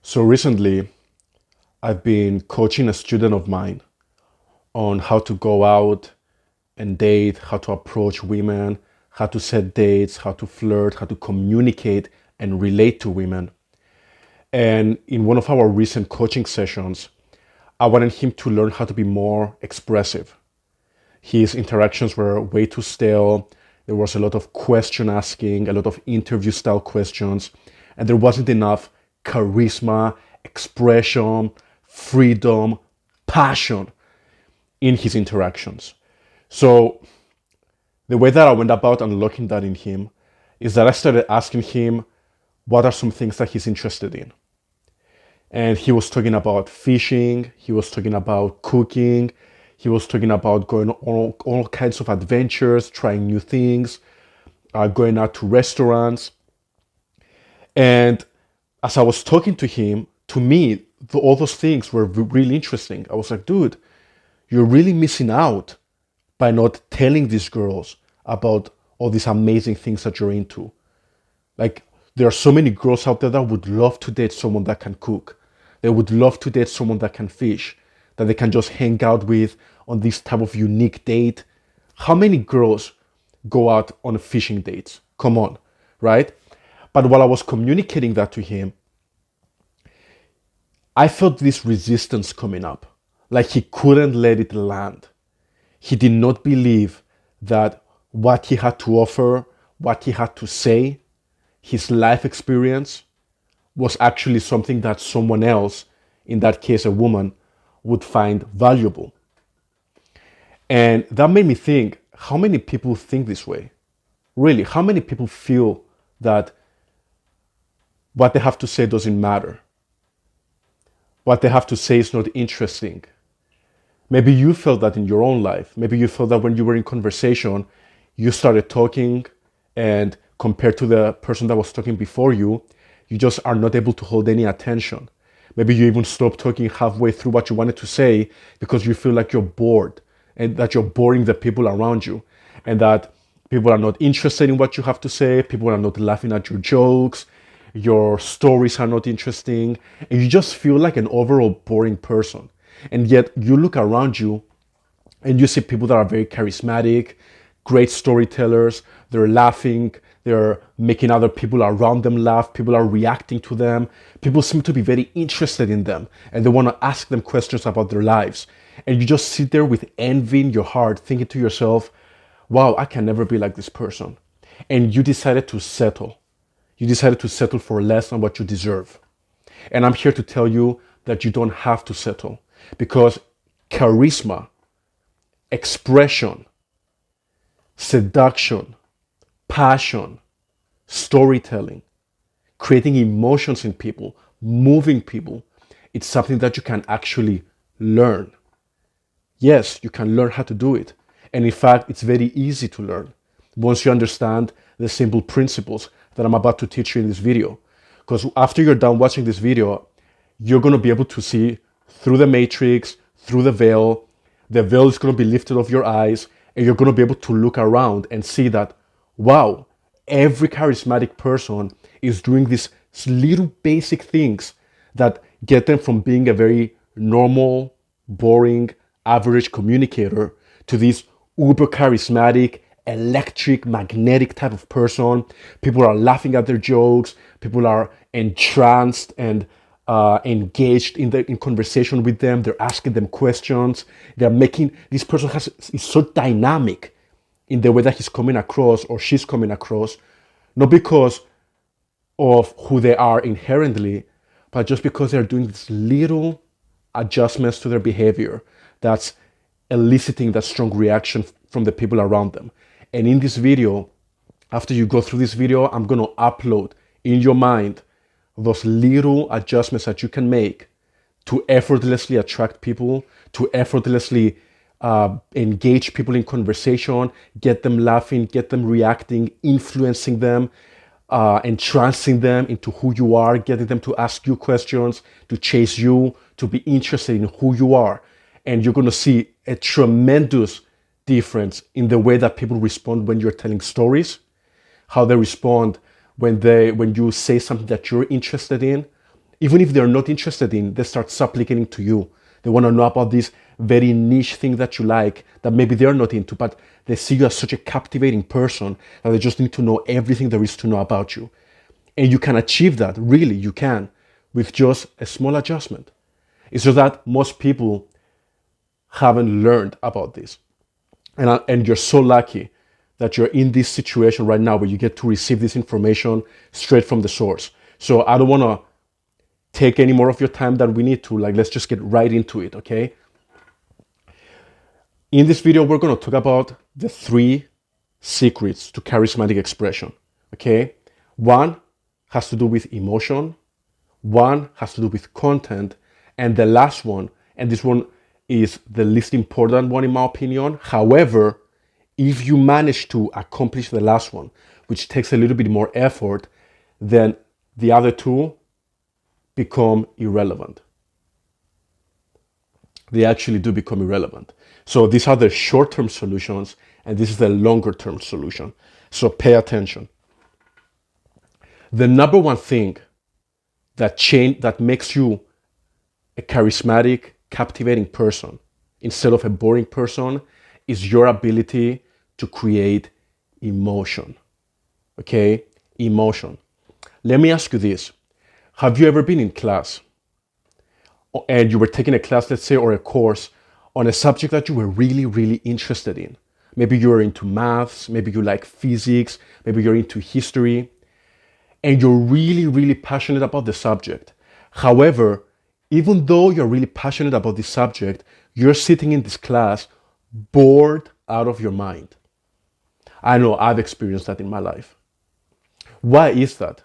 So recently, I've been coaching a student of mine on how to go out and date, how to approach women, how to set dates, how to flirt, how to communicate and relate to women. And in one of our recent coaching sessions, I wanted him to learn how to be more expressive. His interactions were way too stale. There was a lot of question asking, a lot of interview style questions, and there wasn't enough charisma, expression, freedom, passion in his interactions. So the way that I went about unlocking that in him is that I started asking him what are some things that he's interested in. And he was talking about fishing, he was talking about cooking, he was talking about going on all kinds of adventures, trying new things, going out to restaurants. And as I was talking to him, to me, all those things were really interesting. I was like, dude, you're really missing out by not telling these girls about all these amazing things that you're into. Like, there are so many girls out there that would love to date someone that can cook. They would love to date someone that can fish, that they can just hang out with on this type of unique date. How many girls go out on fishing dates? Come on, right? But while I was communicating that to him, I felt this resistance coming up. Like he couldn't let it land. He did not believe that what he had to offer, what he had to say, his life experience was actually something that someone else, in that case a woman, would find valuable. And that made me think, how many people think this way? Really, how many people feel that what they have to say doesn't matter? What they have to say is not interesting. Maybe you felt that in your own life. Maybe you felt that when you were in conversation, you started talking, and compared to the person that was talking before you just are not able to hold any attention. Maybe you even stop talking halfway through what you wanted to say because you feel like you're bored and that you're boring the people around you, and that people are not interested in what you have to say, people are not laughing at your jokes, your stories are not interesting, and you just feel like an overall boring person. And yet you look around you and you see people that are very charismatic, great storytellers. They're laughing, they're making other people around them laugh, people are reacting to them, people seem to be very interested in them, and they want to ask them questions about their lives. And you just sit there with envy in your heart, thinking to yourself, wow, I can never be like this person. And you decided to settle. You decided to settle for less than what you deserve. And I'm here to tell you that you don't have to settle, because charisma, expression, seduction, passion, storytelling, creating emotions in people, moving people, it's something that you can actually learn. Yes, you can learn how to do it. And in fact, it's very easy to learn once you understand the simple principles that I'm about to teach you in this video. Because after you're done watching this video, you're going to be able to see through the matrix, through the veil. The veil is going to be lifted off your eyes, and you're going to be able to look around and see that, wow, every charismatic person is doing these little basic things that get them from being a very normal, boring, average communicator to this uber charismatic, electric, magnetic type of person. People are laughing at their jokes. People are entranced and engaged in conversation with them. They're asking them questions. They're making this person is so dynamic in the way that he's coming across or she's coming across, not because of who they are inherently, but just because they're doing these little adjustments to their behavior that's eliciting that strong reaction from the people around them. And in this video, after you go through this video, I'm going to upload in your mind those little adjustments that you can make to effortlessly attract people, to effortlessly engage people in conversation, get them laughing, get them reacting, influencing them, entrancing them into who you are, getting them to ask you questions, to chase you, to be interested in who you are. And you're going to see a tremendous difference in the way that people respond when you're telling stories, how they respond when you say something that you're interested in, Even if they're not interested in, they start supplicating to you. They want to know about this very niche thing that you like that maybe they're not into, but they see you as such a captivating person that they just need to know everything there is to know about you. And you can achieve that, really, you can, with just a small adjustment. It's just that most people haven't learned about this. And you're so lucky that you're in this situation right now where you get to receive this information straight from the source. So I don't want to take any more of your time than we need to. Like, let's just get right into it, okay? In this video, we're going to talk about the 3 secrets to charismatic expression, okay? 1 has to do with emotion, 1 has to do with content, and the last one, and this one is the least important one in my opinion. However, if you manage to accomplish the last one, which takes a little bit more effort, then the other 2 become irrelevant. They actually do become irrelevant. So these are the short-term solutions, and this is the longer-term solution. So pay attention. The number 1 thing that makes you a charismatic, captivating person instead of a boring person is your ability to create emotion. Okay? Emotion. Let me ask you this. Have you ever been in class and you were taking a class, let's say, or a course on a subject that you were really, really interested in? Maybe you're into maths, maybe you like physics, maybe you're into history, and you're really, really passionate about the subject. However, even though you're really passionate about this subject, you're sitting in this class bored out of your mind. I know I've experienced that in my life. Why is that?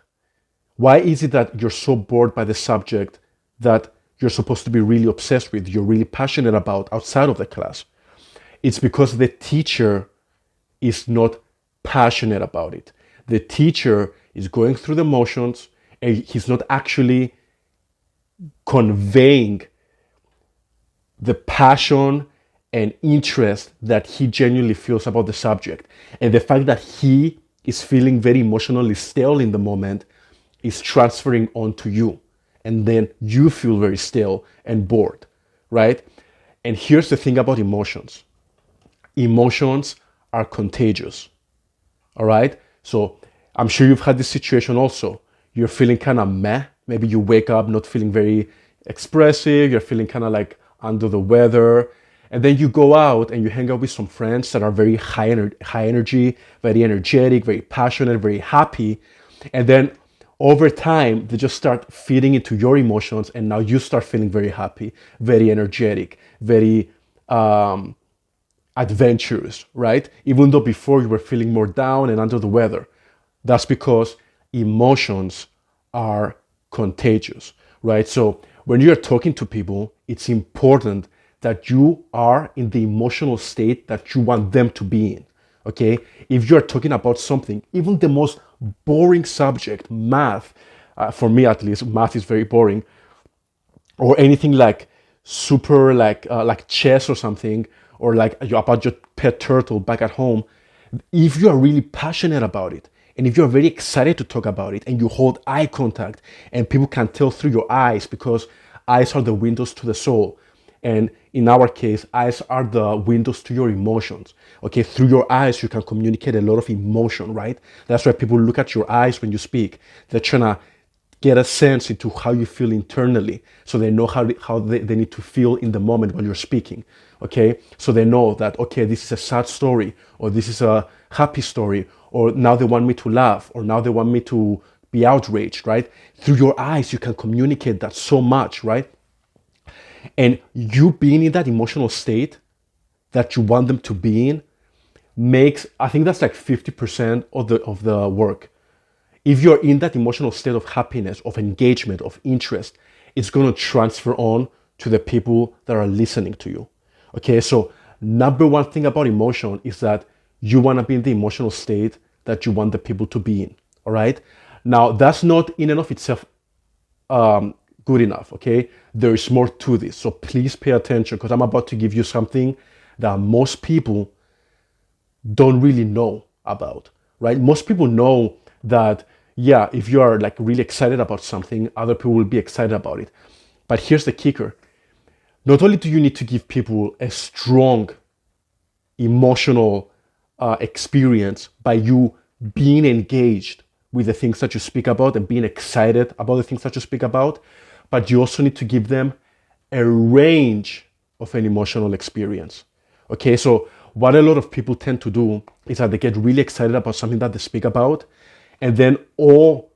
Why is it that you're so bored by the subject that you're supposed to be really obsessed with, you're really passionate about outside of the class? It's because the teacher is not passionate about it. The teacher is going through the motions and he's not actually conveying the passion and interest that he genuinely feels about the subject. And the fact that he is feeling very emotionally stale in the moment is transferring onto you. And then you feel very stale and bored, right? And here's the thing about emotions. Emotions are contagious, all right? So I'm sure you've had this situation also. You're feeling kind of meh. Maybe you wake up not feeling very expressive. You're feeling kind of like under the weather. And then you go out and you hang out with some friends that are very high energy, very energetic, very passionate, very happy. And then over time, they just start feeding into your emotions. And now you start feeling very happy, very energetic, very adventurous, right? Even though before you were feeling more down and under the weather. That's because emotions are contagious, right? So when you're talking to people, it's important that you are in the emotional state that you want them to be in, okay? If you're talking about something, even the most boring subject, math, for me at least, math is very boring, or anything like super like chess or something, or like about your pet turtle back at home, if you are really passionate about it, and if you're very excited to talk about it, and you hold eye contact, and people can tell through your eyes, because eyes are the windows to the soul. And in our case, eyes are the windows to your emotions. Okay, through your eyes, you can communicate a lot of emotion, right? That's why people look at your eyes when you speak. They're trying to get a sense into how you feel internally, so they know how they need to feel in the moment when you're speaking. Okay, so they know that, okay, this is a sad story, or this is a happy story, or now they want me to laugh, or now they want me to be outraged, right? Through your eyes, you can communicate that so much, right? And you being in that emotional state that you want them to be in makes, I think that's like 50% of the work. If you're in that emotional state of happiness, of engagement, of interest, it's going to transfer on to the people that are listening to you. Okay, so number 1 thing about emotion is that you want to be in the emotional state that you want the people to be in. All right. Now, that's not in and of itself good enough. Okay, there is more to this. So please pay attention, because I'm about to give you something that most people don't really know about. Right? Most people know that Yeah, if you are like really excited about something, other people will be excited about it. But here's the kicker. Not only do you need to give people a strong emotional experience by you being engaged with the things that you speak about and being excited about the things that you speak about, but you also need to give them a range of an emotional experience. Okay, so what a lot of people tend to do is that they get really excited about something that they speak about, and then all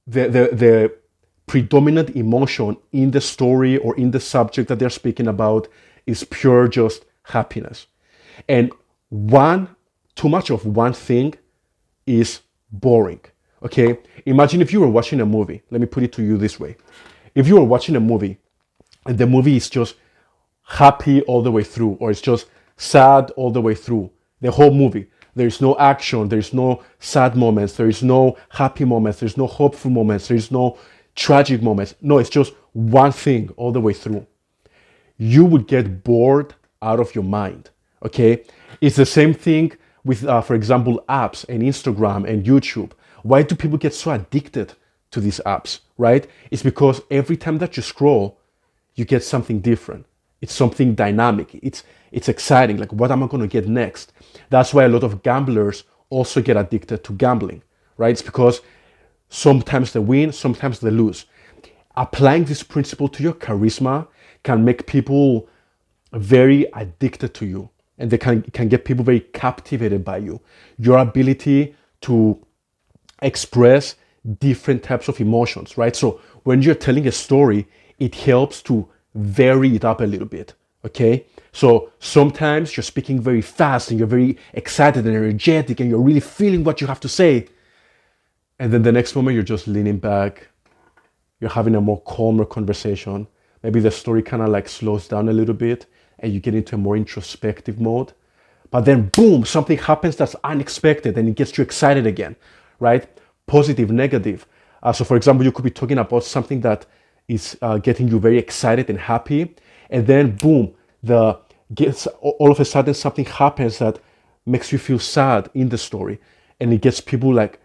the predominant emotion in the story or in the subject that they're speaking about is pure just happiness. And one, too much of one thing is boring. Okay? Imagine if you were watching a movie. Let me put it to you this way. If you were watching a movie and the movie is just happy all the way through, or it's just sad all the way through, the whole movie, there's no action, there's no sad moments, there's no happy moments, there's no hopeful moments, there's no tragic moments. No, it's just one thing all the way through. You would get bored out of your mind. Okay, it's the same thing with, for example, apps and Instagram and YouTube. Why do people get so addicted to these apps? Right? It's because every time that you scroll, you get something different. It's something dynamic. It's exciting. Like, what am I going to get next? That's why a lot of gamblers also get addicted to gambling. Right? It's because sometimes they win, sometimes they lose. Applying this principle to your charisma can make people very addicted to you, and they can get people very captivated by you. Your ability to express different types of emotions, right? So when you're telling a story, it helps to vary it up a little bit. Okay, so sometimes you're speaking very fast and you're very excited and energetic and you're really feeling what you have to say, and then the next moment you're just leaning back, you're having a more calmer conversation. Maybe the story kind of like slows down a little bit and you get into a more introspective mode. But then, boom, something happens that's unexpected and it gets you excited again, right? Positive, negative. So, for example, you could be talking about something that is getting you very excited and happy. And then, boom, all of a sudden something happens that makes you feel sad in the story. And it gets people like,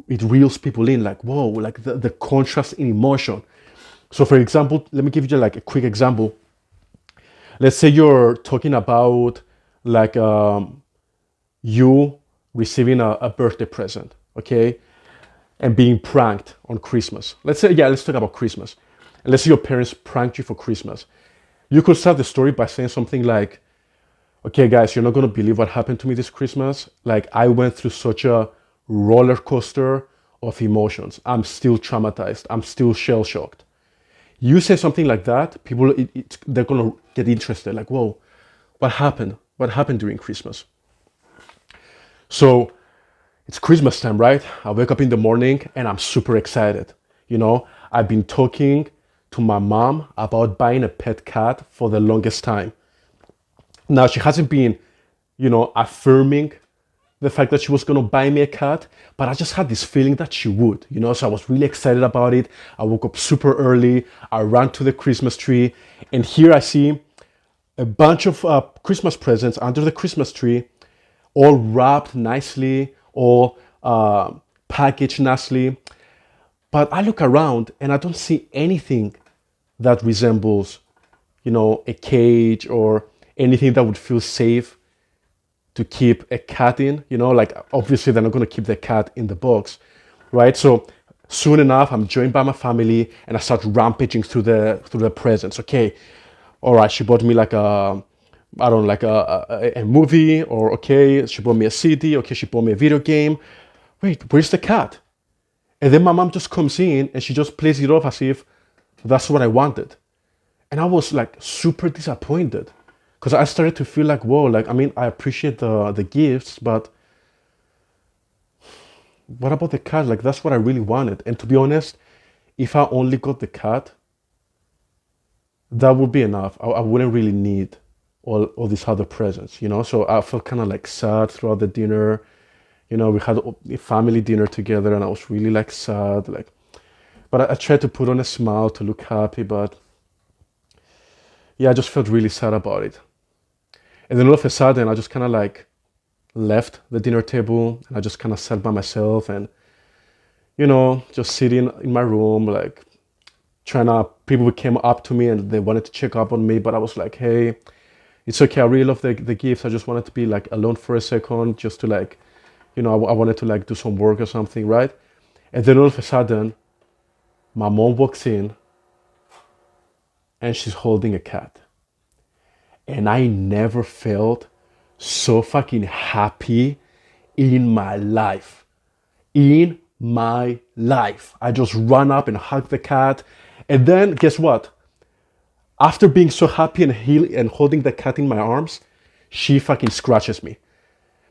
it reels people in, like, whoa, like the contrast in emotion. So for example, let me give you like a quick example. Let's say you're talking about like you receiving a birthday present, okay, and being pranked on Christmas. Let's say, yeah, let's talk about Christmas. And let's say your parents pranked you for Christmas. You could start the story by saying something like, okay, guys, you're not going to believe what happened to me this Christmas. Like, I went through such a roller coaster of emotions. I'm still traumatized. I'm still shell shocked. You say something like that, people, they're going to get interested. Like, whoa, what happened? What happened during Christmas? So it's Christmas time, right? I wake up in the morning and I'm super excited. You know, I've been talking to my mom about buying a pet cat for the longest time. Now, she hasn't been, affirming the fact that she was going to buy me a cat, but I just had this feeling that she would, so I was really excited about it. I woke up super early. I ran to the Christmas tree, and here I see a bunch of Christmas presents under the Christmas tree, all wrapped nicely, all packaged nicely. But I look around and I don't see anything that resembles, a cage or anything that would feel safe to keep a cat in. Like, obviously they're not going to keep the cat in the box, right? So soon enough, I'm joined by my family and I start rampaging through the presents. Okay, all right, she bought me like I don't know, like a movie, or okay, she bought me a CD. Okay, she bought me a video game. Wait, where's the cat? And then my mom just comes in and she just plays it off as if that's what I wanted. And I was like super disappointed because I started to feel like, whoa, like, I mean, I appreciate the gifts, but what about the cat? Like, that's what I really wanted. And to be honest, if I only got the cat, that would be enough. I wouldn't really need all these other presents. So I felt kind of like sad throughout the dinner. We had a family dinner together and I was really like sad, like, but I tried to put on a smile to look happy, but yeah, I just felt really sad about it. And then all of a sudden, I just kind of like left the dinner table and I just kind of sat by myself. And, just sitting in my room, like trying to, people came up to me and they wanted to check up on me, but I was like, hey, it's okay. I really love the gifts. I just wanted to be like alone for a second, just to like, I wanted to like do some work or something, right? And then all of a sudden, my mom walks in and she's holding a cat. And I never felt so fucking happy in my life. In my life. I just ran up and hugged the cat. And then guess what? After being so happy and holding the cat in my arms, she fucking scratches me.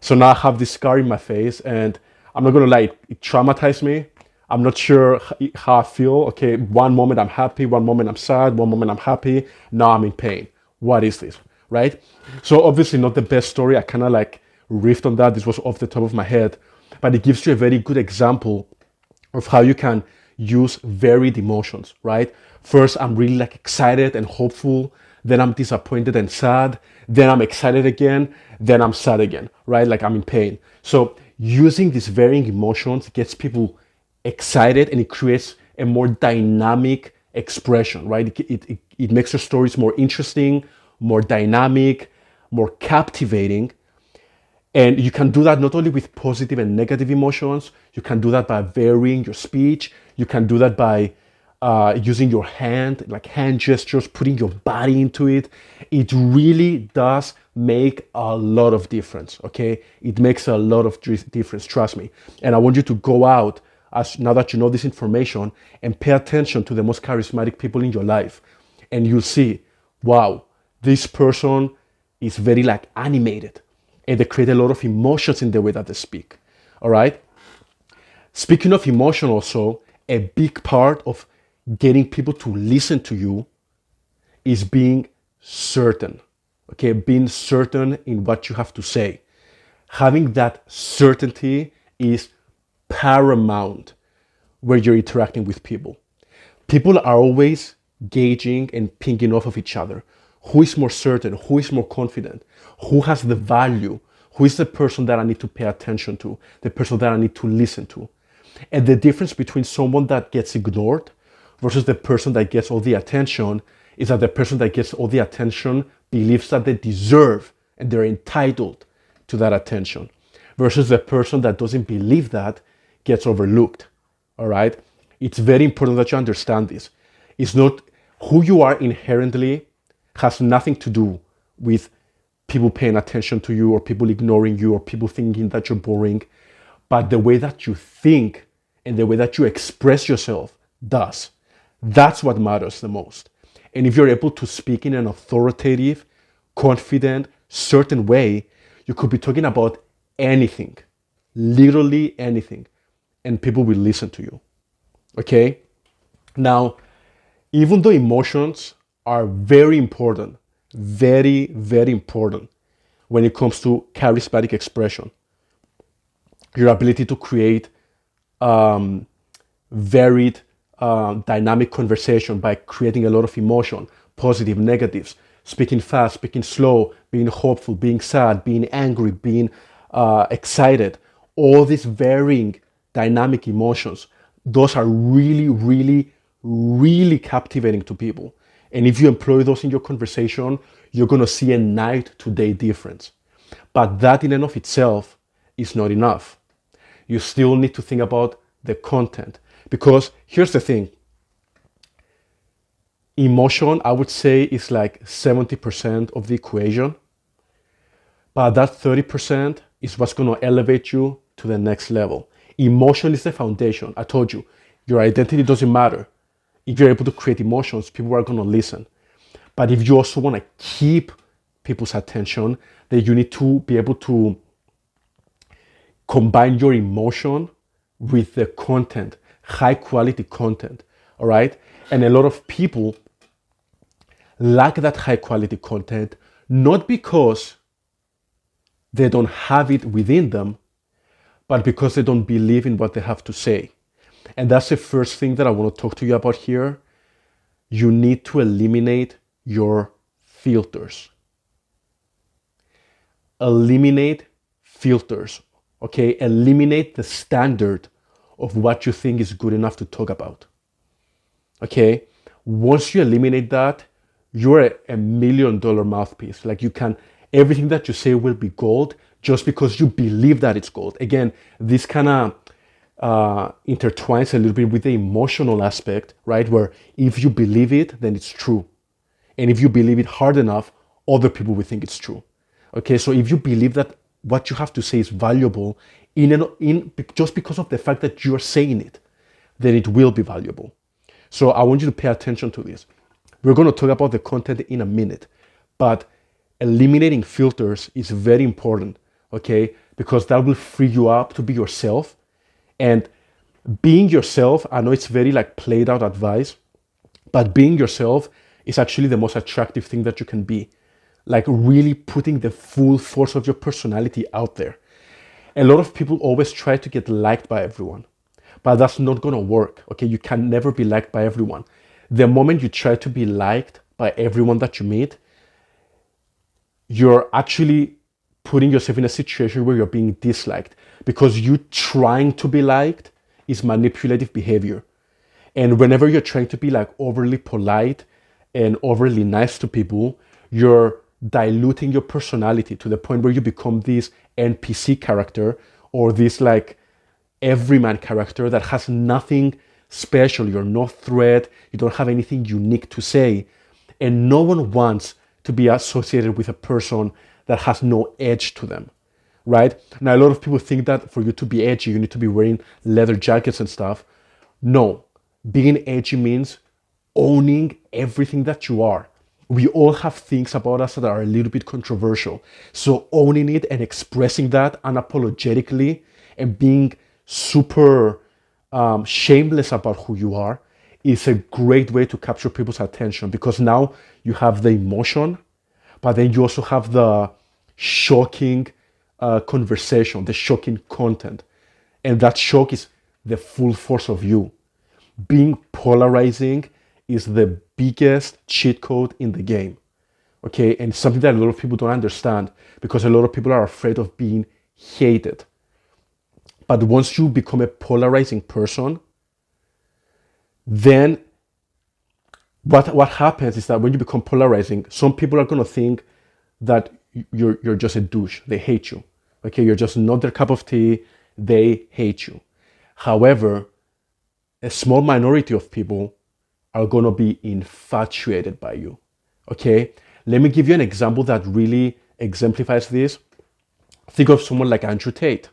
So now I have this scar in my face, and I'm not gonna lie, it traumatized me. I'm not sure how I feel. Okay, one moment I'm happy, one moment I'm sad, one moment I'm happy. Now I'm in pain. What is this, right? So obviously not the best story. I kind of like riffed on that. This was off the top of my head, but it gives you a very good example of how you can use varied emotions, right? First, I'm really like excited and hopeful. Then I'm disappointed and sad. Then I'm excited again. Then I'm sad again, right? Like I'm in pain. So using these varying emotions gets people excited and it creates a more dynamic expression, right? It makes your stories more interesting, more dynamic, more captivating, and you can do that not only with positive and negative emotions, you can do that by varying your speech. You can do that by using your hand, like hand gestures, putting your body into it. It really does make a lot of difference, okay? It makes a lot of difference, trust me. And I want you to go out, as now that you know this information, and pay attention to the most charismatic people in your life. And you'll see, wow, this person is very like animated and they create a lot of emotions in the way that they speak. All right. Speaking of emotion, also, a big part of getting people to listen to you is being certain. Okay. Being certain in what you have to say. Having that certainty is paramount where you're interacting with people. People are always gauging and pinging off of each other. Who is more certain? Who is more confident? Who has the value? Who is the person that I need to pay attention to? The person that I need to listen to? And the difference between someone that gets ignored versus the person that gets all the attention is that the person that gets all the attention believes that they deserve and they're entitled to that attention, versus the person that doesn't believe that gets overlooked. All right? It's very important that you understand this. It's not who you are inherently, has nothing to do with people paying attention to you or people ignoring you or people thinking that you're boring, but the way that you think and the way that you express yourself does. That's what matters the most. And if you're able to speak in an authoritative, confident, certain way, you could be talking about anything, literally anything, and people will listen to you. Okay? Now, even though emotions are very important, very, very important when it comes to charismatic expression, your ability to create varied, dynamic conversation by creating a lot of emotion, positive, negatives, speaking fast, speaking slow, being hopeful, being sad, being angry, being excited. All these varying dynamic emotions, those are really, really, really captivating to people. And if you employ those in your conversation, you're going to see a night to day difference. But that in and of itself is not enough. You still need to think about the content. Because here's the thing, emotion, I would say, is like 70% of the equation, but that 30% is what's going to elevate you to the next level. Emotion is the foundation. I told you, your identity doesn't matter. If you're able to create emotions, people are going to listen. But if you also want to keep people's attention, then you need to be able to combine your emotion with the content, high quality content. All right. And a lot of people lack that high quality content, not because they don't have it within them, but because they don't believe in what they have to say. And that's the first thing that I want to talk to you about here. You need to eliminate your filters. Eliminate filters, okay? Eliminate the standard of what you think is good enough to talk about. Okay? Once you eliminate that, you're a $1 million mouthpiece. Like you can, everything that you say will be gold just because you believe that it's gold. Again, this kind of intertwines a little bit with the emotional aspect, right? Where if you believe it, then it's true. And if you believe it hard enough, other people will think it's true. Okay, so if you believe that what you have to say is valuable just because of the fact that you're saying it, then it will be valuable. So I want you to pay attention to this. We're going to talk about the content in a minute, but eliminating filters is very important, okay? Because that will free you up to be yourself. And being yourself, I know it's very like played out advice, but being yourself is actually the most attractive thing that you can be. Like really putting the full force of your personality out there. A lot of people always try to get liked by everyone, but that's not gonna work. Okay, you can never be liked by everyone. The moment you try to be liked by everyone that you meet, you're actually putting yourself in a situation where you're being disliked, because you trying to be liked is manipulative behavior. And whenever you're trying to be like overly polite and overly nice to people, you're diluting your personality to the point where you become this NPC character or this like everyman character that has nothing special. You're no threat. You don't have anything unique to say. And no one wants to be associated with a person that has no edge to them, right? Now, a lot of people think that for you to be edgy, you need to be wearing leather jackets and stuff. No, being edgy means owning everything that you are. We all have things about us that are a little bit controversial. So owning it and expressing that unapologetically and being super shameless about who you are is a great way to capture people's attention, because now you have the emotion, but then you also have the shocking conversation, the shocking content. And that shock is the full force of you. Being polarizing is the biggest cheat code in the game. Okay, and it's something that a lot of people don't understand, because a lot of people are afraid of being hated. But once you become a polarizing person, then what happens is that when you become polarizing, some people are going to think that you're just a douche. They hate you. Okay, you're just not their cup of tea. They hate you. However, a small minority of people are going to be infatuated by you. Okay, let me give you an example that really exemplifies this. Think of someone like Andrew Tate.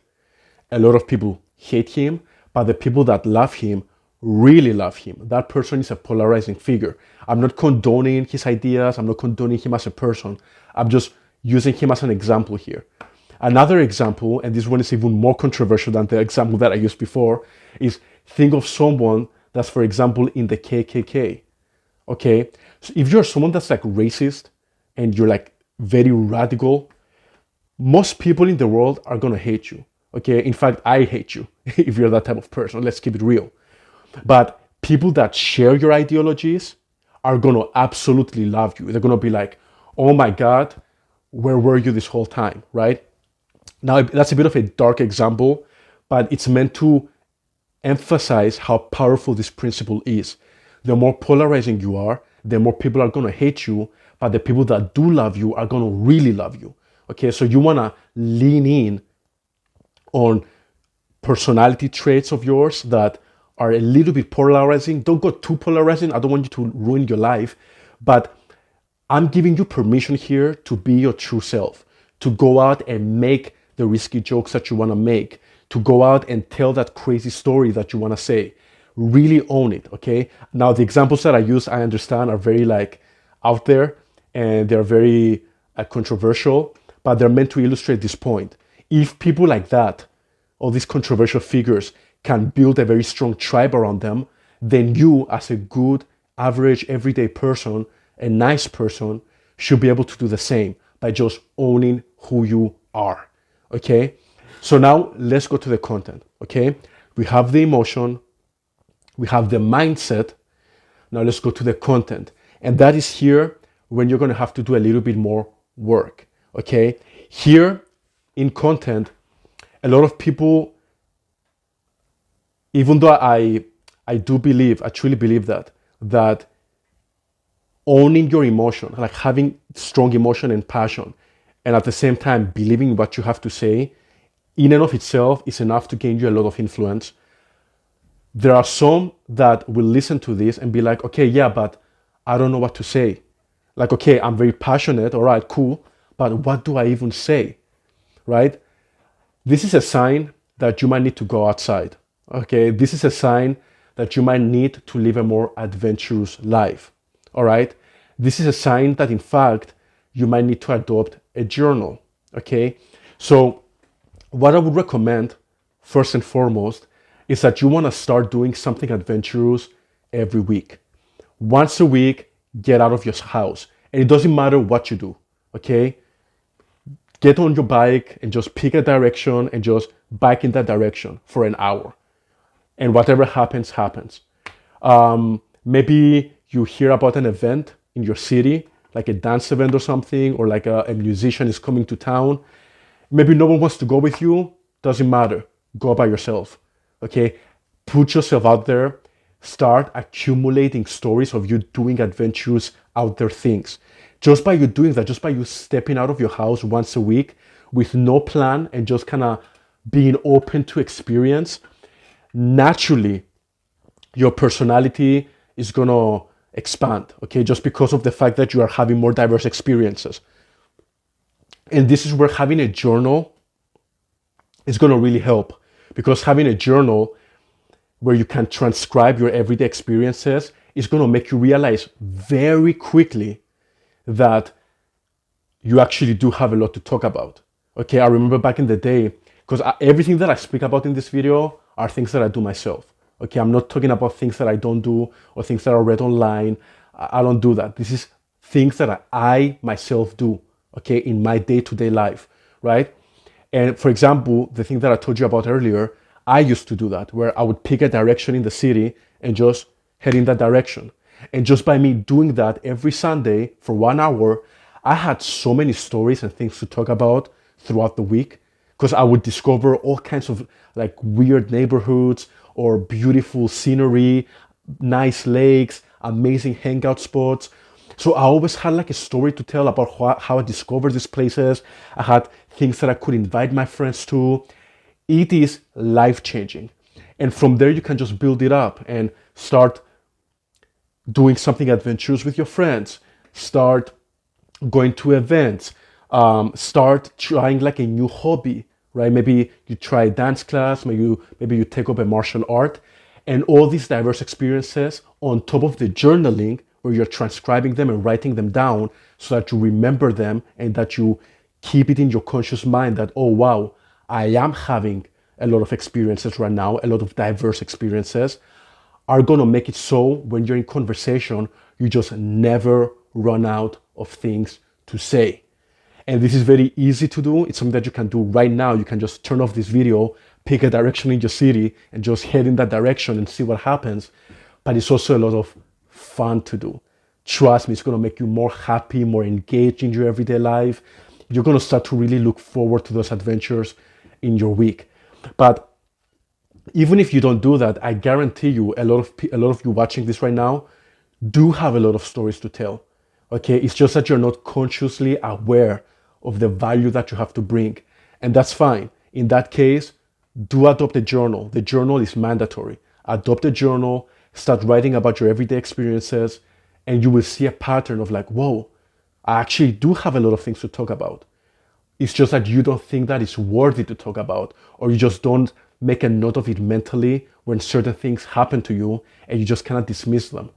A lot of people hate him, but the people that love him really love him. That person is a polarizing figure. I'm not condoning his ideas. I'm not condoning him as a person. I'm just using him as an example here. Another example, and this one is even more controversial than the example that I used before, is think of someone that's, for example, in the KKK. Okay? So if you're someone that's like racist and you're like very radical, most people in the world are gonna hate you. Okay? In fact, I hate you if you're that type of person. Let's keep it real. But people that share your ideologies are gonna absolutely love you. They're gonna be like, oh my God, where were you this whole time, right? Now, that's a bit of a dark example, but it's meant to emphasize how powerful this principle is. The more polarizing you are, the more people are going to hate you, but the people that do love you are going to really love you. Okay, so you want to lean in on personality traits of yours that are a little bit polarizing. Don't go too polarizing. I don't want you to ruin your life, but I'm giving you permission here to be your true self, to go out and make the risky jokes that you want to make, to go out and tell that crazy story that you want to say. Really own it, okay? Now, the examples that I use, I understand, are very like out there and they're very controversial, but they're meant to illustrate this point. If people like that, all these controversial figures, can build a very strong tribe around them, then you, as a good, average, everyday person, a nice person, should be able to do the same by just owning who you are. Okay? So now let's go to the content. Okay? We have the emotion, we have the mindset. Now let's go to the content. And that is here when you're going to have to do a little bit more work. Okay? Here in content, a lot of people Even though I do believe, I truly believe that owning your emotion, like having strong emotion and passion, and at the same time believing what you have to say, in and of itself is enough to gain you a lot of influence. There are some that will listen to this and be like, okay, yeah, but I don't know what to say. Like, okay, I'm very passionate, all right, cool, but what do I even say, right? This is a sign that you might need to go outside. Okay, this is a sign that you might need to live a more adventurous life. All right, this is a sign that in fact you might need to adopt a journal. Okay, so what I would recommend first and foremost is that you want to start doing something adventurous every week. Once a week, get out of your house. And it doesn't matter what you do, okay? Get on your bike and just pick a direction and just bike in that direction for an hour. And whatever happens, happens. Maybe you hear about an event in your city, like a dance event or something, or like a musician is coming to town. Maybe no one wants to go with you. Doesn't matter. Go by yourself. Okay? Put yourself out there. Start accumulating stories of you doing adventurous out there things. Just by you doing that, just by you stepping out of your house once a week with no plan and just kind of being open to experience, naturally your personality is going to expand, okay? Just because of the fact that you are having more diverse experiences. And this is where having a journal is going to really help, because having a journal where you can transcribe your everyday experiences is going to make you realize very quickly that you actually do have a lot to talk about. Okay, I remember back in the day, because everything that I speak about in this video are things that I do myself. Okay, I'm not talking about things that I don't do or things that are read online. I don't do that. This is things that I myself do, okay, in my day-to-day life, right? And for example, the thing that I told you about earlier, I used to do that, where I would pick a direction in the city and just head in that direction. And just by me doing that every Sunday for 1 hour, I had so many stories and things to talk about throughout the week, because I would discover all kinds of like weird neighborhoods or beautiful scenery, nice lakes, amazing hangout spots. So I always had like a story to tell about how I discovered these places. I had things that I could invite my friends to. It is life changing. And from there, you can just build it up and start doing something adventurous with your friends. Start going to events. Start trying like a new hobby, right? Maybe you try dance class, maybe you take up a martial art, and all these diverse experiences on top of the journaling where you're transcribing them and writing them down so that you remember them and that you keep it in your conscious mind that, oh wow, I am having a lot of experiences right now, a lot of diverse experiences, are going to make it so when you're in conversation, you just never run out of things to say. And this is very easy to do. It's something that you can do right now. You can just turn off this video, pick a direction in your city, and just head in that direction and see what happens. But it's also a lot of fun to do. Trust me, it's going to make you more happy, more engaged in your everyday life. You're going to start to really look forward to those adventures in your week. But even if you don't do that, I guarantee you a lot of you watching this right now do have a lot of stories to tell. Okay, it's just that you're not consciously aware of the value that you have to bring, and that's fine. In that case, do adopt a journal. The journal is mandatory. Adopt a journal, start writing about your everyday experiences, and you will see a pattern of like, whoa, I actually do have a lot of things to talk about. It's just that you don't think that it's worthy to talk about, or you just don't make a note of it mentally when certain things happen to you and you just cannot dismiss them.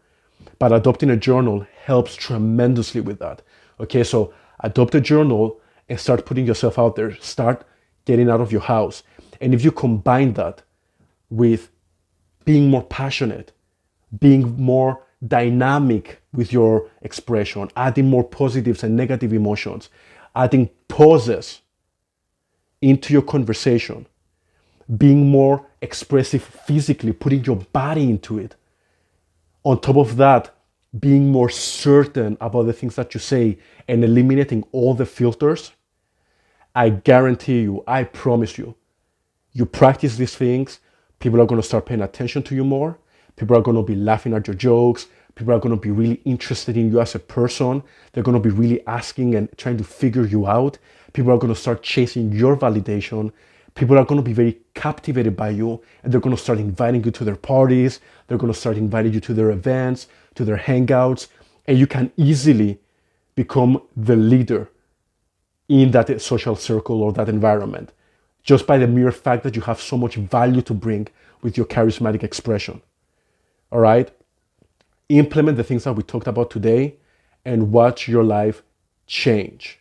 But adopting a journal helps tremendously with that. Okay, so adopt a journal and start putting yourself out there. Start getting out of your house. And if you combine that with being more passionate, being more dynamic with your expression, adding more positives and negative emotions, adding pauses into your conversation, being more expressive physically, putting your body into it. On top of that, being more certain about the things that you say and eliminating all the filters, I guarantee you, I promise you, you practice these things, People are going to start paying attention to you more. People are going to be laughing at your jokes. People are going to be really interested in you as a person. They're going to be really asking and trying to figure you out. People are going to start chasing your validation. People are going to be very captivated by you, and they're going to start inviting you to their parties. They're going to start inviting you to their events, to their hangouts, and you can easily become the leader in that social circle or that environment, just by the mere fact that you have so much value to bring with your charismatic expression. All right? Implement the things that we talked about today and watch your life change.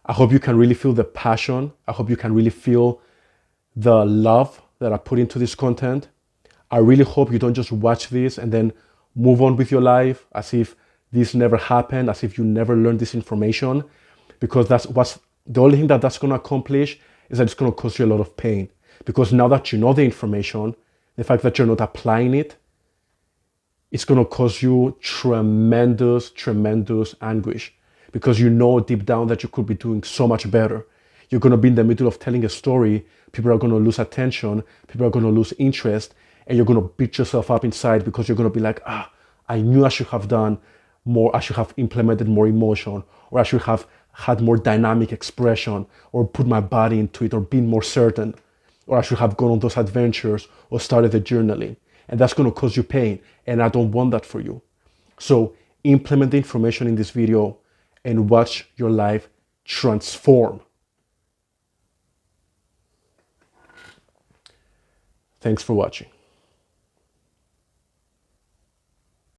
I hope you can really feel the passion. I hope you can really feel the love that I put into this content. I really hope you don't just watch this and then move on with your life as if this never happened, as if you never learned this information, because that's what's the only thing that that's going to accomplish is that it's going to cause you a lot of pain. Because now that you know the information, the fact that you're not applying it, it's going to cause you tremendous, tremendous anguish, because you know deep down that you could be doing so much better. You're going to be in the middle of telling a story. People are going to lose attention. People are going to lose interest. And you're going to beat yourself up inside because you're going to be like, I knew I should have done more. I should have implemented more emotion, or I should have had more dynamic expression, or put my body into it, or been more certain, or I should have gone on those adventures or started the journaling. And that's going to cause you pain. And I don't want that for you. So implement the information in this video and watch your life transform. Thanks for watching.